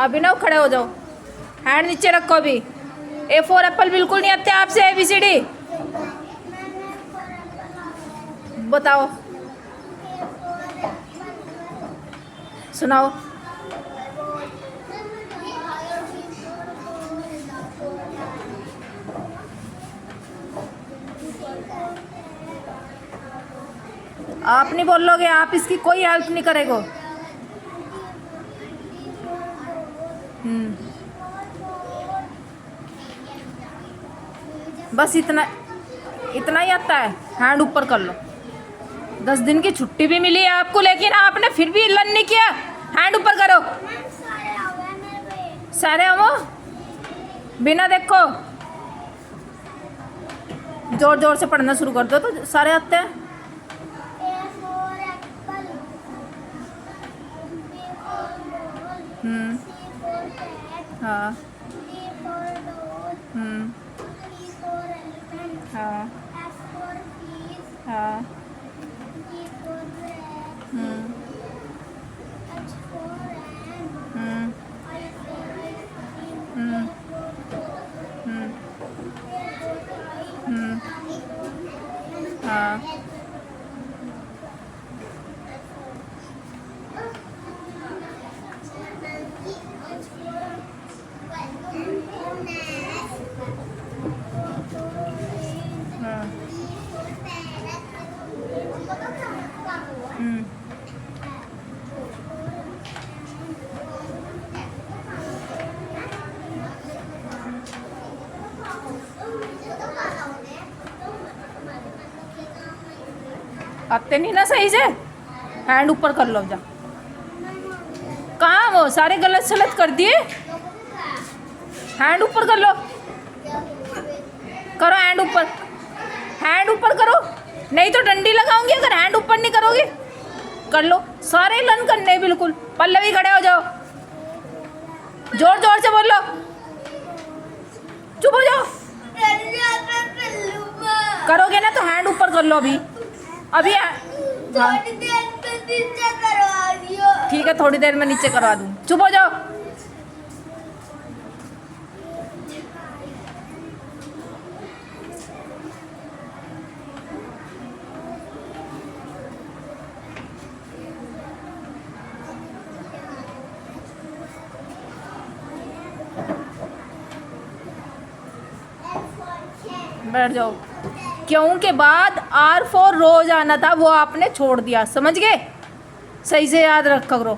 अभिनव खड़े हो जाओ, हैंड नीचे रखो। अभी A4 एप्पल बिल्कुल नहीं आते आपसे, ABCD बताओ, सुनाओ। आप नहीं बोलोगे, आप इसकी कोई हेल्प नहीं करेगो। बस इतना इतना ही आता है। हैंड ऊपर कर लो। 10 दिन की छुट्टी भी मिली है आपको, लेकिन आपने फिर भी लर्न नहीं किया। हैंड ऊपर करो। सारे हम बिना देखो जोर जोर से पढ़ना शुरू कर दो तो सारे आते हैं। हाँ हाँ हाँ हाँ आते नहीं ना सही से। हैंड ऊपर कर लो। जा कहाँ वो सारे गलत सलत कर दिए। हैंड ऊपर कर लो। करो हैंड ऊपर, हैंड ऊपर करो, नहीं तो डंडी लगाऊंगी अगर हैंड ऊपर नहीं करोगे। कर लो सारे लर्न करने बिल्कुल। पल्लवी खड़े हो जाओ, जोर जोर से बोलो। चुप हो जाओ। करोगे ना तो हैंड ऊपर कर लो। अभी अभी हाँ। ठीक है, थोड़ी देर में नीचे करवा दूँ। चुप हो जाओ। बैठ जाओ। क्यों के बाद R4 रोज आना था, वो आपने छोड़ दिया, समझ गए। सही से याद रखा करो।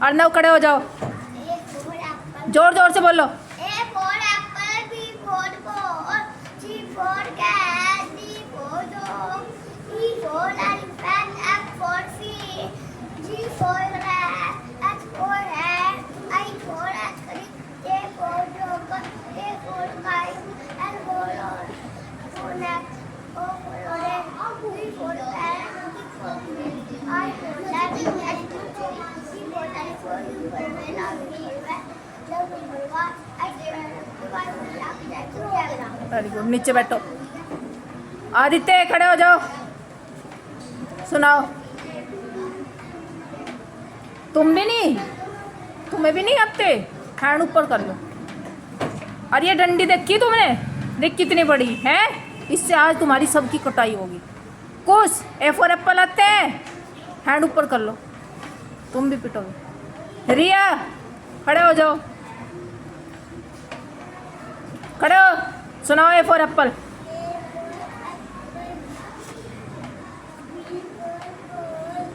अर्नव खड़े हो जाओ, जोर जोर से बोलो। वेरी गुड, नीचे बैठो। आदित्य खड़े हो जाओ, सुनाओ। तुम भी नहीं, तुम्हें भी नहीं आते। हैंड ऊपर कर लो। और ये डंडी देखी तुमने, देख कितनी बड़ी है। इससे आज तुम्हारी सबकी कटाई होगी। कुछ A4 एप्पल आते हैं। हैंड ऊपर कर लो, तुम भी पिटोगे। रिया खड़े हो जाओ, खड़े हो, सुनाओ A4 एप्पल।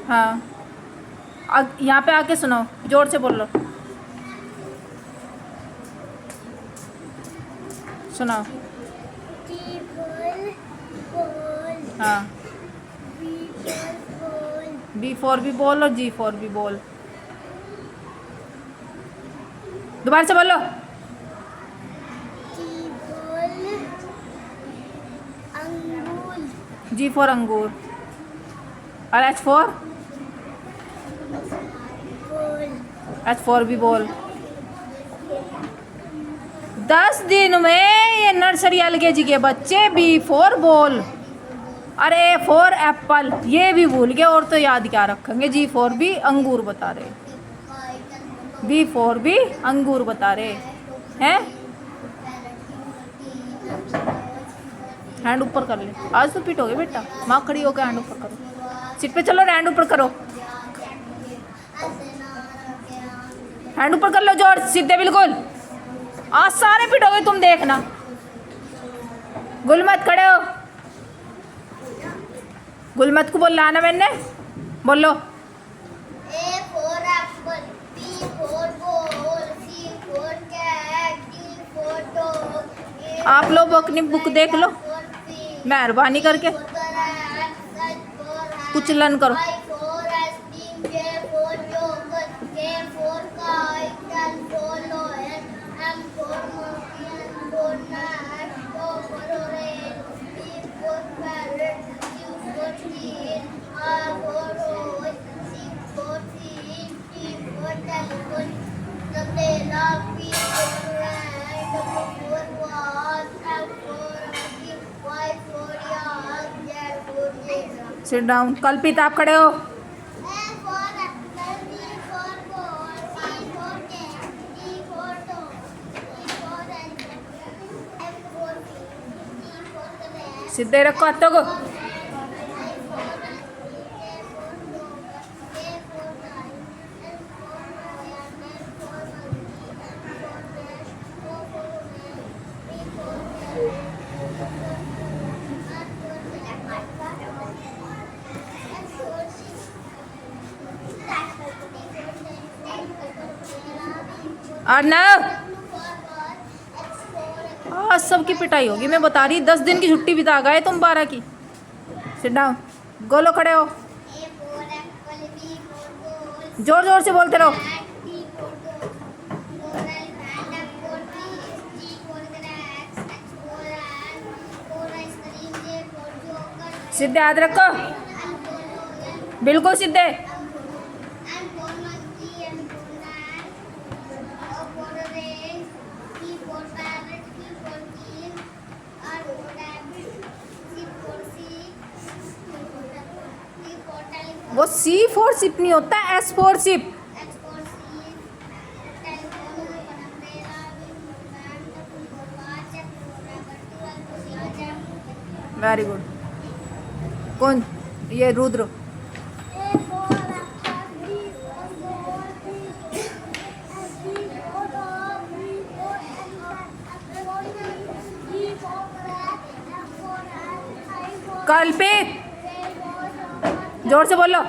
हाँ यहाँ पे आके सुनाओ, जोर से बोलो। सुनाओ। हाँ B4 भी बोल और G4 भी बोल। दोबारा से बोलो। G4 अंगूर। और H4 H4 भी बोल। 10 दिन में ये नर्सरी LKG के बच्चे B4 बोल। अरे A4 एप्पल ये भी भूल गए, और तो याद क्या रखेंगे। G4 भी अंगूर बता रहे। बी फॉर बी अंगूर बता रहे हैं। हैंड ऊपर कर ले, आज तो पिटोगे बेटा। माँ खड़ी होकर हैंड ऊपर करो, सीट पे चलो, हैंड ऊपर करो, हैंड ऊपर कर लो जोर सीधे बिल्कुल। आज सारे पिटोगे तुम, देखना। गुलमत खड़े हो, गुलमत को बोल लाना मैंने, बोलो। A for apple, B for ball, C for cat, D for dog, A आप लोग अपनी बुक देख लो for fish, मेहरबानी करके, for rat, Z for hat, कुछ लर्न करो। I for ice cream, J for yogurt, K for kite, L for lion, M for monkey, N for nut, O for orange, P for parrot, Q for cheese, R for rose, C for fish, T for telephone, umbrella, P for rat, W for wasp, F for monkey, Y for yak, Z for zebra. Sit down. कल्पित आप खड़े हो। A for apple, B for ball, C for cat, D for dog, E for elephant, F for fish, G for cat, सीधे रखो हाथों को। I for ice cream, K for yogurt, K for kite, L for lion, M for monkey, N for nut, O for orange, P for parrot, Q for duck, R for rat, S for sheep. Arnav, आज सबकी पिटाई होगी, मैं बता रही। 10 दिन की छुट्टी बिता गए तुम 12 की। सिट डाउन, गोलो खड़े हो, जोर जोर से बोलते रहो। सीधे हाथ रखो, बिल्कुल सीधे। वो सी फॉर सिप नहीं होता, S for sip. Very good. कौन ये रुद्र? कल्पित, जोर से बोलो।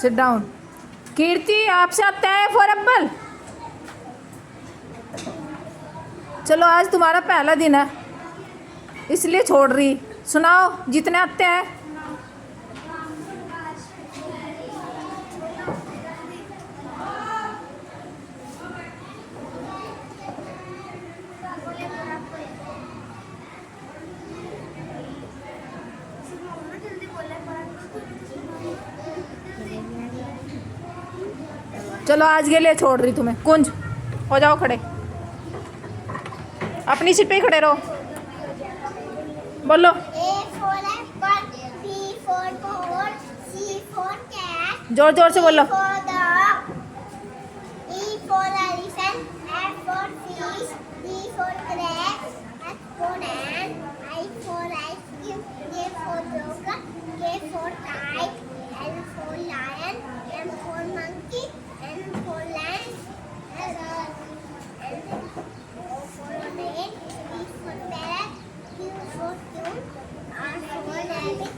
Sit down. कीर्ति, आपसे आता है फॉर एप्पल। चलो आज तुम्हारा पहला दिन है इसलिए छोड़ रही। सुनाओ जितने आते हैं। चलो आज के लिए छोड़ रही तुम्हें। कुंज हो जाओ खड़े, अपनी सीट पे ही खड़े रहो, बोलो। A for apple, B for ball, C for cat, जोर जोर से बोलो। D for dog, E for elephant, F for fish, G for giraffe, H for ant, I for ice cream, J for joker, K for kite, L for lion, M for monkey, N for land, O for orange, P for parrot, Q for coon, R for rabbit,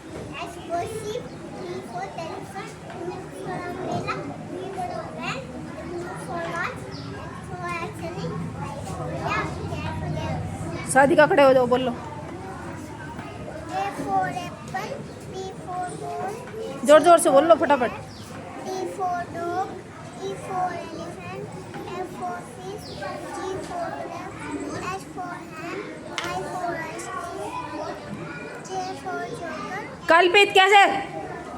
S for sheep, T for elephant, U for umbrella, V for van, W for watch, X for actually, Y for yak, Z for zebra. शादी का खड़े हो जाओ, बोलो। A for apple, B for ball, जोर जोर से बोल लो फटाफट। D for dog, E for elephant, F for fish, G for giraffe, H for hand, I for ice cream, J for yogurt. कल्पित कैसे?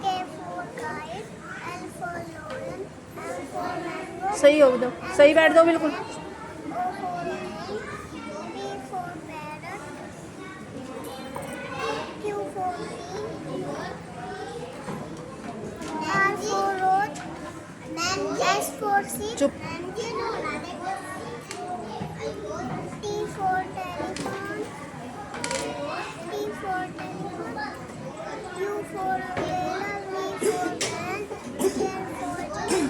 K for kite. L for lion. M for mango. सही हो दो, सही बैठ दो बिल्कुल। O for orange. P for parrot. Q for queen. R for rose. S for sheep. चुप। T for telephone. T for telephone. U for umbrella. V for van. Z for zebra.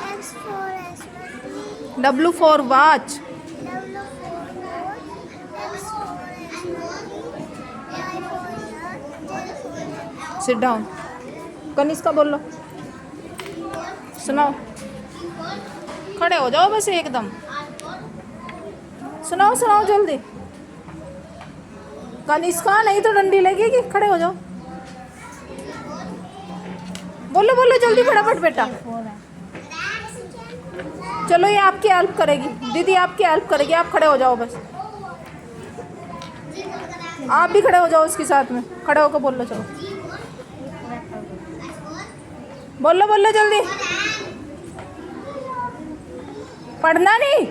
X for express. W for watch। W for watch. X for express. Y for yacht. Z for jet. Sit down. Kanishka बोलो, सुनाओ। खड़े हो जाओ बस एकदम, सुनाओ सुनाओ जल्दी। कनिष्का नहीं तो डंडी लगेगी, खड़े हो जाओ। बोलो बोलो जल्दी फटाफट बेटा। चलो ये आपकी हेल्प करेगी, दीदी आपकी हेल्प करेगी। आप खड़े हो जाओ बस, आप भी खड़े हो जाओ उसके साथ में। खड़े होकर बोलो, चलो बोलो बोलो जल्दी। पढ़ना नहीं,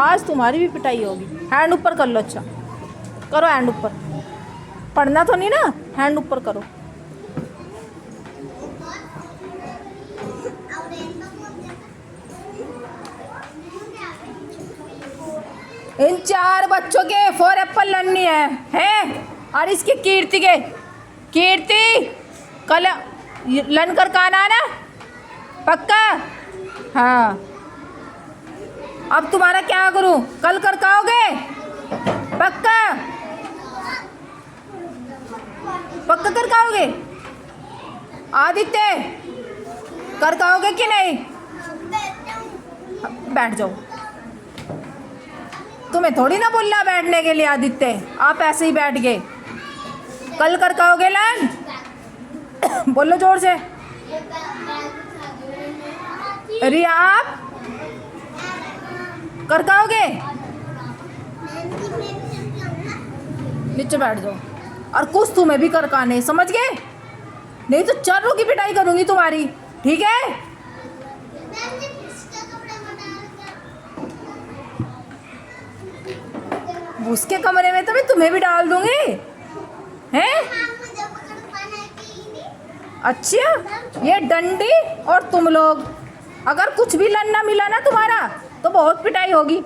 आज तुम्हारी भी पिटाई होगी। हैंड ऊपर कर लो। अच्छा करो हैंड ऊपर। पढ़ना तो नहीं ना, हैंड ऊपर करो। इन 4 बच्चों के 4 एप्पल लड़नी है और इसकी कीर्ति के, कीर्ति कल लन कर काना ना पक्का। हाँ अब तुम्हारा क्या करूं, कल कर काओगे पक्का? पक्का कर काओगे? आदित्य कर काओगे कि नहीं? बैठ जाओ, तुम्हें थोड़ी ना बोलना बैठने के लिए आदित्य, आप ऐसे ही बैठ गए। कल कर काओगे लन? बोलो जोर से। रिया आप कर काओगे? नीचे बैठ जाओ और कुछ तुम्हें भी कर काने, समझ गए? नहीं तो चारों की पिटाई करूंगी तुम्हारी, ठीक है? उसके कमरे में तो मैं तुम्हें भी डाल दूंगी, हैं? अच्छा ये डंडी और तुम लोग, अगर कुछ भी लड़ना मिला ना तुम्हारा तो बहुत पिटाई होगी।